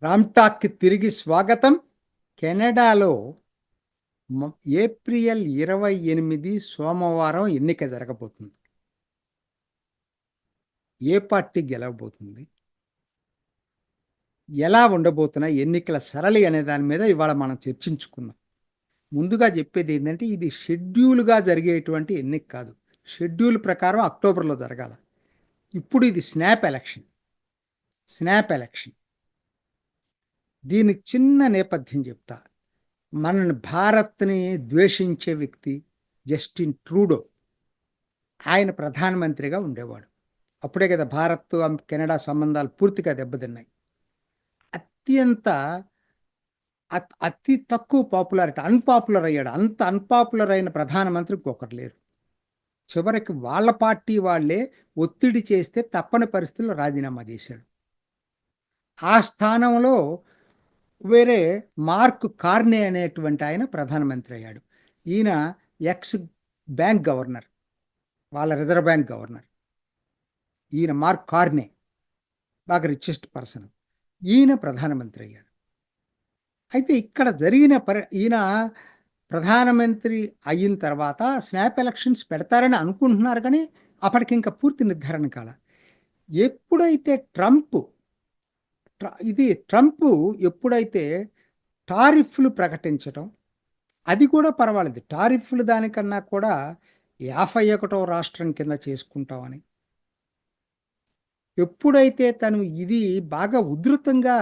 రామ్టాక్కి తిరిగి స్వాగతం. కెనడాలో ఏప్రిల్ 28 సోమవారం ఎన్నిక జరగబోతుంది. ఏ పార్టీ గెలవబోతుంది, ఎలా ఉండబోతున్న ఎన్నికల సరళి అనే దాని మీద ఇవాళ మనం చర్చించుకుందాం. ముందుగా చెప్పేది ఏంటంటే, ఇది షెడ్యూల్గా జరిగేటువంటి ఎన్నిక కాదు. షెడ్యూల్ ప్రకారం అక్టోబర్లో జరగాల. ఇప్పుడు ఇది స్నాప్ ఎలక్షన్. దీని చిన్న నేపథ్యం చెప్తా. మన భారత్ని ద్వేషించే వ్యక్తి జస్టిన్ ట్రూడో, ఆయన ప్రధానమంత్రిగా ఉండేవాడు. అప్పుడే కదా భారత్ కెనడా సంబంధాలు పూర్తిగా దెబ్బతిన్నాయి. అతి తక్కువ పాపులారిటీ, అన్పాపులర్ అయ్యాడు. అంత అన్పాపులర్ అయిన ప్రధానమంత్రి ఇంకొకరు లేరు. చివరికి వాళ్ళ పార్టీ వాళ్లే ఒత్తిడి చేస్తే తప్పని పరిస్థితుల్లో రాజీనామా చేశాడు. ఆ స్థానంలో వేరే మార్క్ కార్నే అనేటువంటి ఆయన ప్రధానమంత్రి అయ్యాడు. ఈయన ఎక్స్ బ్యాంక్ గవర్నర్, వాళ్ళ రిజర్వ్ బ్యాంక్ గవర్నర్. ఈయన మార్క్ కార్నే బాగా రిచెస్ట్ పర్సన్. ఈయన ప్రధానమంత్రి అయ్యాడు. అయితే ఇక్కడ జరిగిన ఈయన ప్రధానమంత్రి అయిన తర్వాత స్నాప్ ఎలక్షన్స్ పెడతారని అనుకుంటున్నారు, కానీ అప్పటికి ఇంకా పూర్తి నిర్ధారణ కాల. ఎప్పుడైతే ట్రంప్ ఎప్పుడైతే టారిఫ్లు ప్రకటించటం, అది కూడా పర్వాలేదు, టారిఫ్లు దానికన్నా కూడా 51వ రాష్ట్రం కింద చేసుకుంటామని ఎప్పుడైతే తను ఇది బాగా ఉధృతంగా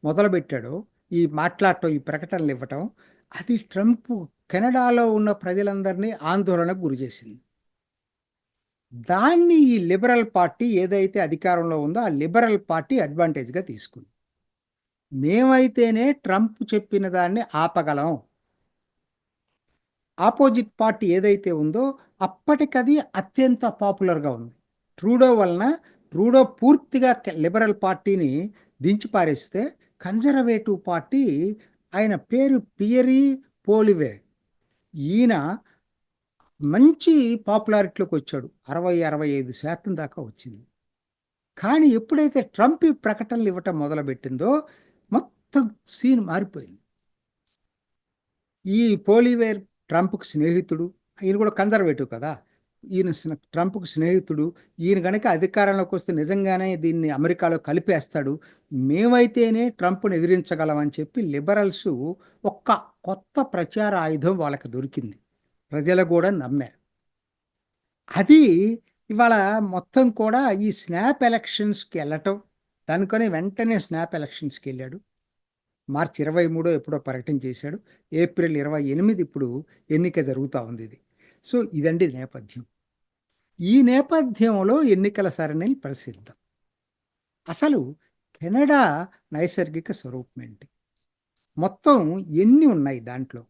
మొదలుపెట్టాడో, ఈ మాట్లాడటం, ఈ ప్రకటనలు ఇవ్వటం, అది ట్రంప్ కెనడాలో ఉన్న ప్రజలందరినీ ఆందోళనకు గురి చేసింది. దాన్ని ఈ లిబరల్ పార్టీ ఏదైతే అధికారంలో ఉందో ఆ లిబరల్ పార్టీ అడ్వాంటేజ్గా తీసుకుంది. మేమైతేనే ట్రంప్ చెప్పిన దాన్ని ఆపగలం. ఆపోజిట్ పార్టీ ఏదైతే ఉందో అప్పటికది అత్యంత పాపులర్గా ఉంది. ట్రూడో పూర్తిగా లిబరల్ పార్టీని దించిపారేస్తే కన్జర్వేటివ్ పార్టీ, ఆయన పేరు పియరీ పోలివేర్, ఈయన మంచి పాపులారిటీలోకి వచ్చాడు. 60-65% దాకా వచ్చింది. కానీ ఎప్పుడైతే ట్రంప్ ప్రకటనలు ఇవ్వటం మొదలుపెట్టిందో మొత్తం సీన్ మారిపోయింది. ఈ పోలివేర్ ట్రంప్కు స్నేహితుడు, ఈయన కూడా కన్జర్వేటివ్ కదా, ఈయన ట్రంప్కు స్నేహితుడు. ఈయన కనుక అధికారంలోకి వస్తే నిజంగానే దీన్ని అమెరికాలో కలిపేస్తాడు, మేమైతేనే ట్రంప్ను ఎదిరించగలమని చెప్పి లిబరల్స్ ఒక్క కొత్త ప్రచార ఆయుధం వాళ్ళకి దొరికింది. ప్రజలు కూడా నమ్మారు. అది ఇవాళ మొత్తం కూడా ఈ స్నాప్ ఎలక్షన్స్కి వెళ్ళటం, దానికని వెంటనే స్నాప్ ఎలక్షన్స్కి వెళ్ళాడు. మార్చి 23 ఎప్పుడో ప్రకటన చేశాడు. ఏప్రిల్ 28 ఇప్పుడు ఎన్నిక జరుగుతూ ఉంది. ఇది సో ఇదండి నేపథ్యం. ఈ నేపథ్యంలో ఎన్నికల సరళిని పరిశీలిద్దాం. అసలు కెనడా నైసర్గిక స్వరూపం ఏంటి, మొత్తం ఎన్ని ఉన్నాయి దాంట్లో,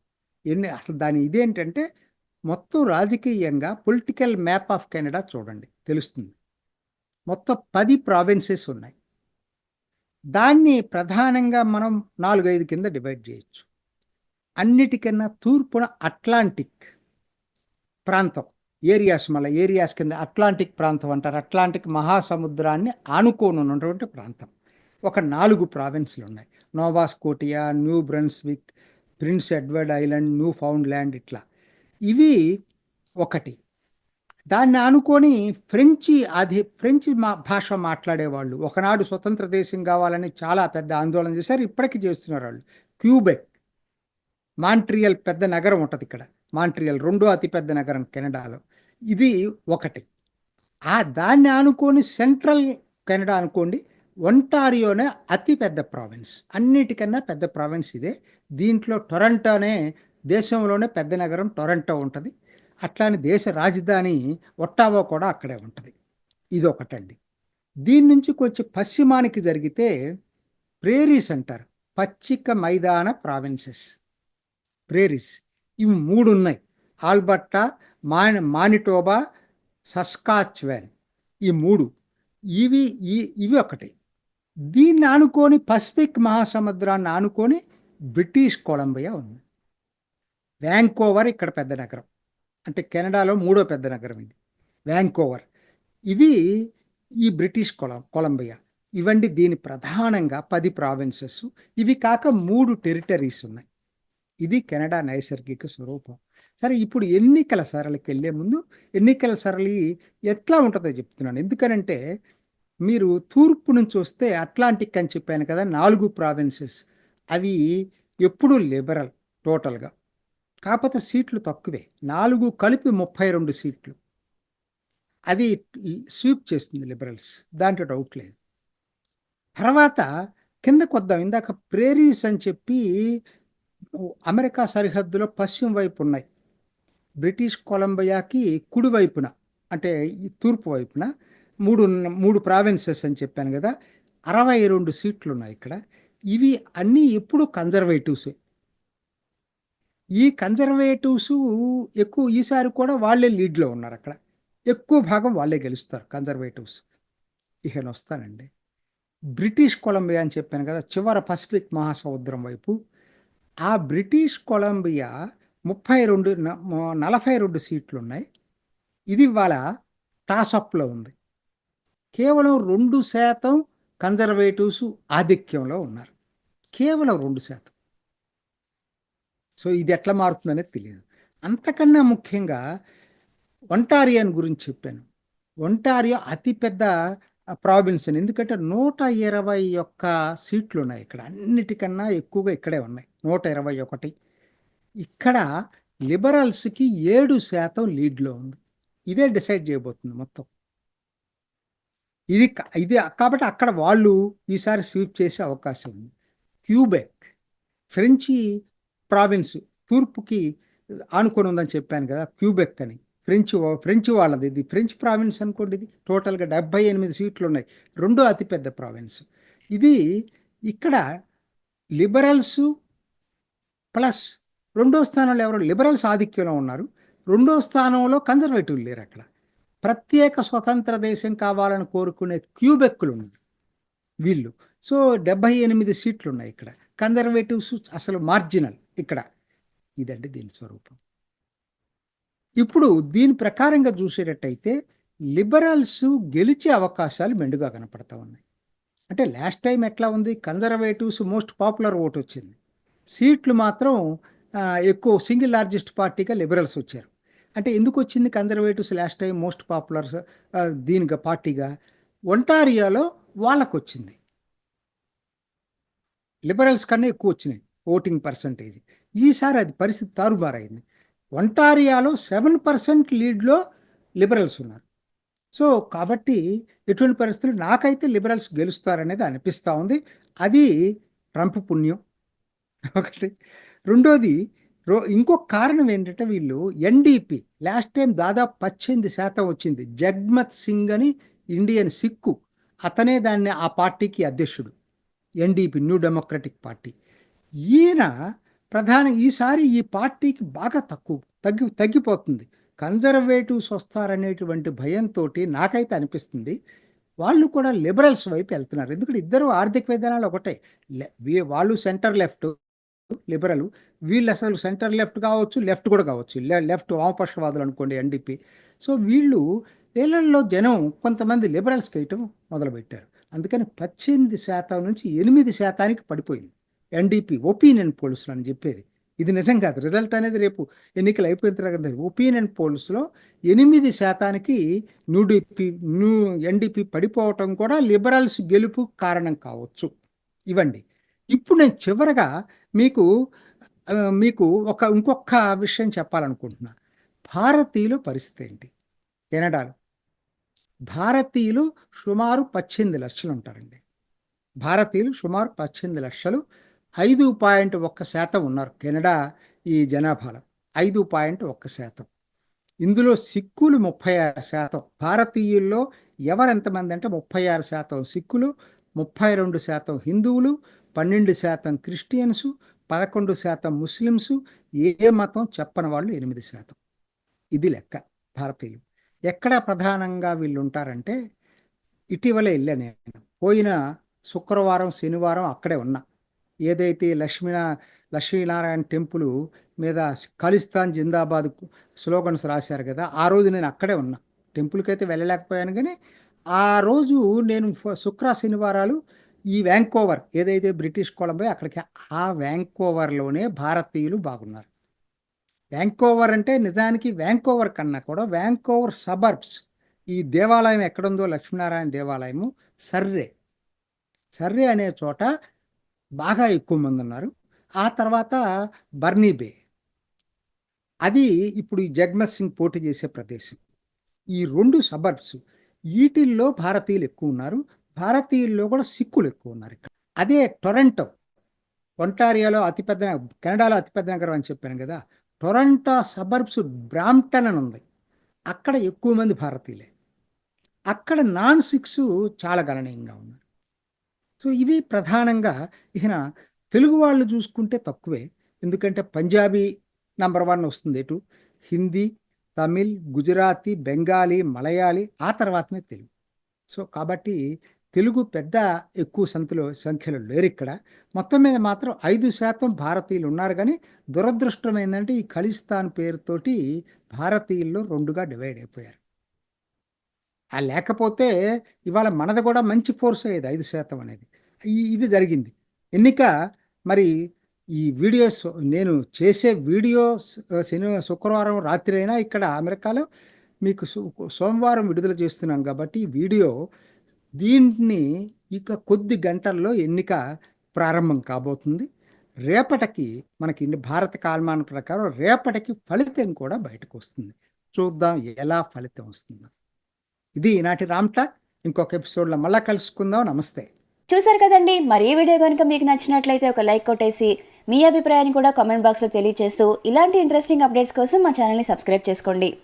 అసలు దాని ఇదేంటంటే, మొత్తం రాజకీయంగా పొలిటికల్ మ్యాప్ ఆఫ్ కెనడా చూడండి, తెలుస్తుంది. మొత్తం 10 ప్రావిన్సెస్ ఉన్నాయి. దాన్ని ప్రధానంగా మనం 4-5 కింద డివైడ్ చేయొచ్చు. అన్నిటికన్నా తూర్పున అట్లాంటిక్ ప్రాంతం, ఏరియాస్ కింద అట్లాంటిక్ ప్రాంతం అంటారు. అట్లాంటిక్ మహాసముద్రాన్ని ఆనుకోని ఉన్నటువంటి ప్రాంతం. ఒక 4 ప్రావిన్స్లు ఉన్నాయి. Nova Scotia, New Brunswick, Prince Edward Island, Newfoundland, ఇట్లా ఇవి ఒకటి. దాన్ని ఆనుకొని ఫ్రెంచి భాష మాట్లాడేవాళ్ళు ఒకనాడు స్వతంత్ర దేశం కావాలని చాలా పెద్ద ఆందోళన చేశారు. ఇప్పటికీ చేస్తున్నారు వాళ్ళు. క్యూబెక్, మాంట్రియల్ పెద్ద నగరం ఉంటుంది ఇక్కడ. మాంట్రియల్ రెండో అతిపెద్ద నగరం కెనడాలో. ఇది ఒకటి. దాన్ని ఆనుకొని సెంట్రల్ కెనడా అనుకోండి, ఒంటారియోనే అతిపెద్ద ప్రావిన్స్, అన్నిటికన్నా పెద్ద ప్రావిన్స్ ఇదే. దీంట్లో టొరంటోనే దేశంలోనే పెద్ద నగరం టొరంటో ఉంటుంది. అట్లానే దేశ రాజధాని ఒట్టావా కూడా అక్కడే ఉంటుంది. ఇది ఒకటండి. దీని నుంచి కొంచెం పశ్చిమానికి జరిగితే ప్రేరీస్ అంటారు, పచ్చిక మైదాన ప్రావిన్సెస్, ప్రేరీస్. ఇవి 3 ఉన్నాయి. ఆల్బర్టా, మానిటోబా, సస్కాచ్వాన్, ఈ 3. ఇవి ఒకటి. దీన్ని ఆనుకొని పసిఫిక్ మహాసముద్రాన్ని ఆనుకొని బ్రిటిష్ కొలంబియా ఉంది. వ్యాంకోవర్ ఇక్కడ పెద్ద నగరం, అంటే కెనడాలో 3వ పెద్ద నగరం ఇది వ్యాంకోవర్. ఇది ఈ బ్రిటిష్ కొలంబియా. ఇవండి దీని ప్రధానంగా 10 ప్రావిన్సెస్. ఇవి కాక 3 టెరిటరీస్ ఉన్నాయి. ఇది కెనడా నైసర్గిక స్వరూపం. సరే ఇప్పుడు ఎన్నికల సరళికి వెళ్ళే ముందు ఎన్నికల సరళి ఎట్లా ఉంటుందో చెప్తున్నాను. ఎందుకనంటే మీరు తూర్పు నుంచి వస్తే అట్లాంటిక్ అని చెప్పాను కదా, 4 ప్రావిన్సెస్. అవి ఎప్పుడూ లిబరల్ టోటల్గా. కాకపోతే సీట్లు తక్కువే, 4 కలిపి 32 సీట్లు. అది స్వీప్ చేస్తుంది లిబరల్స్, దాంట్లో డౌట్ లేదు. తర్వాత కిందకు వద్దాం. ఇందాక ప్రేరీస్ అని చెప్పి అమెరికా సరిహద్దులో పశ్చిమ వైపు ఉన్నాయి. బ్రిటిష్ కొలంబియాకి కుడి వైపున, అంటే ఈ తూర్పు వైపున మూడు మూడు ప్రావిన్సెస్ అని చెప్పాను కదా, 62 సీట్లు ఉన్నాయి ఇక్కడ. ఇవి అన్నీ ఎప్పుడు కన్జర్వేటివ్సే. ఈ కన్జర్వేటివ్స్ ఎక్కువ, ఈసారి కూడా వాళ్ళే లీడ్లో ఉన్నారు అక్కడ. ఎక్కువ భాగం వాళ్ళే గెలుస్తారు కన్జర్వేటివ్స్. ఇక వస్తానండి, బ్రిటిష్ కొలంబియా అని చెప్పాను కదా, చివర పసిఫిక్ మహాసముద్రం వైపు. ఆ బ్రిటిష్ కొలంబియా 42 సీట్లు ఉన్నాయి. ఇది ఇవాళ టాసప్లో ఉంది. కేవలం 2% కన్జర్వేటివ్స్ ఆధిక్యంలో ఉన్నారు, కేవలం 2%. సో ఇది ఎట్లా మారుతుందనేది తెలియదు. అంతకన్నా ముఖ్యంగా ఒంటారియన్ గురించి చెప్పాను. ఒంటారియో అతిపెద్ద ప్రావిన్స్ అని, ఎందుకంటే 121 సీట్లు ఉన్నాయి ఇక్కడ. అన్నిటికన్నా ఎక్కువగా ఇక్కడే ఉన్నాయి, 121. ఇక్కడ లిబరల్స్కి 7% లీడ్లో ఉంది. ఇదే డిసైడ్ చేయబోతుంది మొత్తం. ఇది ఇది కాబట్టి అక్కడ వాళ్ళు ఈసారి స్వీప్ చేసే అవకాశం ఉంది. క్యూబెక్ ఫ్రెంచి ప్రావిన్స్, తూర్పుకి ఆనుకొని ఉందని చెప్పాను కదా, క్యూబెక్ అని. ఫ్రెంచ్ వాళ్ళది. ఇది ఫ్రెంచ్ ప్రావిన్స్ అనుకోండి. ఇది టోటల్గా 78 సీట్లు ఉన్నాయి, రెండో అతిపెద్ద ప్రావిన్స్ ఇది. ఇక్కడ లిబరల్స్ ప్లస్ రెండో స్థానంలో ఎవరు, లిబరల్స్ ఆధిక్యంలో ఉన్నారు. రెండో స్థానంలో కన్జర్వేటివ్లు లేరు అక్కడ. ప్రత్యేక స్వతంత్ర దేశం కావాలని కోరుకునే క్యూబెక్కులు ఉన్నారు వీళ్ళు. సో 78 సీట్లు ఉన్నాయి ఇక్కడ. కన్జర్వేటివ్స్ అసలు మార్జినల్ ఇక్కడ. ఇదండి దీని స్వరూపం. ఇప్పుడు దీని ప్రకారంగా చూసేటట్టయితే లిబరల్స్ గెలిచే అవకాశాలు మెండుగా కనపడతా ఉన్నాయి. అంటే లాస్ట్ టైం ఎట్లా ఉంది, కన్జర్వేటివ్స్ మోస్ట్ పాపులర్ ఓటు వచ్చింది. సీట్లు మాత్రం ఎక్కువ, సింగిల్ లార్జెస్ట్ పార్టీగా లిబరల్స్ వచ్చారు. అంటే ఎందుకు వచ్చింది conservatives last time most popular దీనిగా పార్టీగా? ఒంటారియాలో వాళ్ళకు వచ్చింది, లిబరల్స్ కన్నా ఎక్కువ వచ్చినాయి ఓటింగ్ పర్సంటేజ్. ఈసారి అది పరిస్థితి తారుమారైంది. ఒంటారియాలో 7% లీడ్లో లిబరల్స్ ఉన్నారు. సో కాబట్టి ఎటువంటి పరిస్థితులు, నాకైతే లిబరల్స్ గెలుస్తారనేది అనిపిస్తూ ఉంది. అది ట్రంప్ పుణ్యం ఒకటి. రెండోది, ఇంకొక కారణం ఏంటంటే వీళ్ళు ఎన్డీపీ లాస్ట్ టైం దాదాపు 18% వచ్చింది. జగ్మత్ సింగ్ అని ఇండియన్ సిక్కు, అతనే దాన్ని ఆ పార్టీకి అధ్యక్షుడు, ఎన్డీపీ న్యూ డెమోక్రటిక్ పార్టీ. ఈయన ఈసారి ఈ పార్టీకి బాగా తగ్గిపోతుంది. కన్జర్వేటివ్స్ వస్తారనేటువంటి భయంతో నాకైతే అనిపిస్తుంది వాళ్ళు కూడా లిబరల్స్ వైపు వెళ్తున్నారు. ఎందుకంటే ఇద్దరు ఆర్థిక విధానాలు ఒకటే. వాళ్ళు సెంటర్ లెఫ్ట్ లిబరల్, వీళ్ళు అసలు సెంటర్ లెఫ్ట్ కావచ్చు, లెఫ్ట్ కూడా కావచ్చు, లెఫ్ట్ వామపక్షవాదులు అనుకోండి ఎన్డీపీ. సో వీళ్ళల్లో జనం కొంతమంది లిబరల్స్కి వేయటం మొదలుపెట్టారు. అందుకని 18% నుంచి 8%కి పడిపోయింది ఎన్డీపీ ఒపీనియన్ పోల్స్లో అని చెప్పేది. ఇది నిజం కాదు, రిజల్ట్ అనేది రేపు ఎన్నికలు అయిపోయిన తర్వాత. ఒపీనియన్ పోల్స్లో 8%కి న్యూ ఎన్డీపీ పడిపోవటం కూడా లిబరల్స్ గెలుపు కారణం కావచ్చు. ఇవ్వండి. ఇప్పుడు నేను చివరగా మీకు ఇంకొక విషయం చెప్పాలనుకుంటున్నా. భారతీయుల పరిస్థితి ఏంటి కెనడాలో? భారతీయులు సుమారు 18 లక్షలు ఉంటారండి. భారతీయులు సుమారు 18 లక్షలు, 5.1% ఉన్నారు కెనడా ఈ జనాభాలో, 5.1%. ఇందులో సిక్కులు 36%. భారతీయుల్లో ఎవరెంతమంది అంటే 36% సిక్కులు, 32% హిందువులు, 12% క్రిస్టియన్స్, 11% ముస్లిమ్స్, ఏ మతం చెప్పని వాళ్ళు 8%. ఇది లెక్క భారతీయులు. ఎక్కడ ప్రధానంగా వీళ్ళు ఉంటారంటే, ఇటీవలే వెళ్ళా నేను, పోయిన శుక్రవారం శనివారం అక్కడే ఉన్నా. ఏదైతే లక్ష్మీనారాయణ టెంపుల్ మీద ఖలిస్తాన్ జిందాబాద్ స్లోగన్స్ రాశారు కదా, ఆ రోజు నేను అక్కడే ఉన్నా. టెంపుల్కి అయితే వెళ్ళలేకపోయాను, కానీ ఆ రోజు నేను శుక్ర శనివారాలు ఈ వ్యాంకోవర్ ఏదైతే బ్రిటిష్ కొలంబియా అక్కడికి, ఆ వ్యాంకోవర్లోనే భారతీయులు బాగున్నారు. వ్యాంకోవర్ అంటే నిజానికి వ్యాంకోవర్ కన్నా కూడా వ్యాంకోవర్ సబర్బ్స్, ఈ దేవాలయం ఎక్కడుందో లక్ష్మీనారాయణ దేవాలయము, సర్రే సర్రే అనే చోట బాగా ఎక్కువ మంది ఉన్నారు. ఆ తర్వాత బర్నీ బే, అది ఇప్పుడు ఈ జగ్మత్ సింగ్ పోటీ చేసే ప్రదేశం. ఈ 2 సబర్బ్స్, వీటిల్లో భారతీయులు ఎక్కువ ఉన్నారు. భారతీయుల్లో కూడా సిక్కులు ఎక్కువ ఉన్నారు ఇక్కడ. అదే టొరంటో, ఒంటారియోలో అతిపెద్ద, కెనడాలో అతిపెద్ద నగరం అని చెప్పాను కదా, టొరంటో సబర్బ్స్ బ్రాంప్టన్ అని ఉంది, అక్కడ ఎక్కువ మంది భారతీయులే. అక్కడ నాన్ సిక్స్ చాలా గణనీయంగా ఉన్నారు. సో ఇవి ప్రధానంగా. ఇక తెలుగు వాళ్ళు చూసుకుంటే తక్కువే, ఎందుకంటే పంజాబీ నంబర్ 1 వస్తుంది ఎటు, హిందీ, తమిళ్, గుజరాతీ, బెంగాలీ, మలయాళీ, ఆ తర్వాతనే తెలుగు. సో కాబట్టి తెలుగు పెద్ద ఎక్కువ సంఖ్యలో లేరు ఇక్కడ. మొత్తం మీద మాత్రం 5% భారతీయులు ఉన్నారు. కానీ దురదృష్టం ఏంటంటే ఈ ఖలిస్తాన్ పేరుతోటి భారతీయుల్లో 2గా డివైడ్ అయిపోయారు. లేకపోతే ఇవాళ మనది కూడా మంచి ఫోర్స్ అయ్యేది 5% అనేది. ఇది జరిగింది. ఎన్నిక మరి ఈ వీడియోస్ నేను చేసే వీడియోస్ శుక్రవారం రాత్రి అయినా ఇక్కడ అమెరికాలో మీకు సోమవారం విడుదల చేస్తున్నాం కాబట్టి ఈ వీడియో, దీన్ని ఇక కొద్ది గంటల్లో ఎన్నిక ప్రారంభం కాబోతుంది. రేపటికి మనకి భారత కాలమానం ప్రకారం రేపటికి ఫలితం కూడా బయటకు వస్తుంది. చూద్దాం ఎలా ఫలితం వస్తుందో. ఇది ఈనాటి రామ్ టాక్. ఇంకొక ఎపిసోడ్లో మళ్ళా కలుసుకుందాం. నమస్తే. చూసారు కదండి, మరి ఈ వీడియో కనుక మీకు నచ్చినట్లయితే ఒక లైక్ కొట్టేసి మీ అభిప్రాయాన్ని కూడా కామెంట్ బాక్స్లో తెలియజేస్తూ ఇలాంటి ఇంట్రెస్టింగ్ అప్డేట్స్ కోసం మా ఛానల్ని సబ్స్క్రైబ్ చేసుకోండి.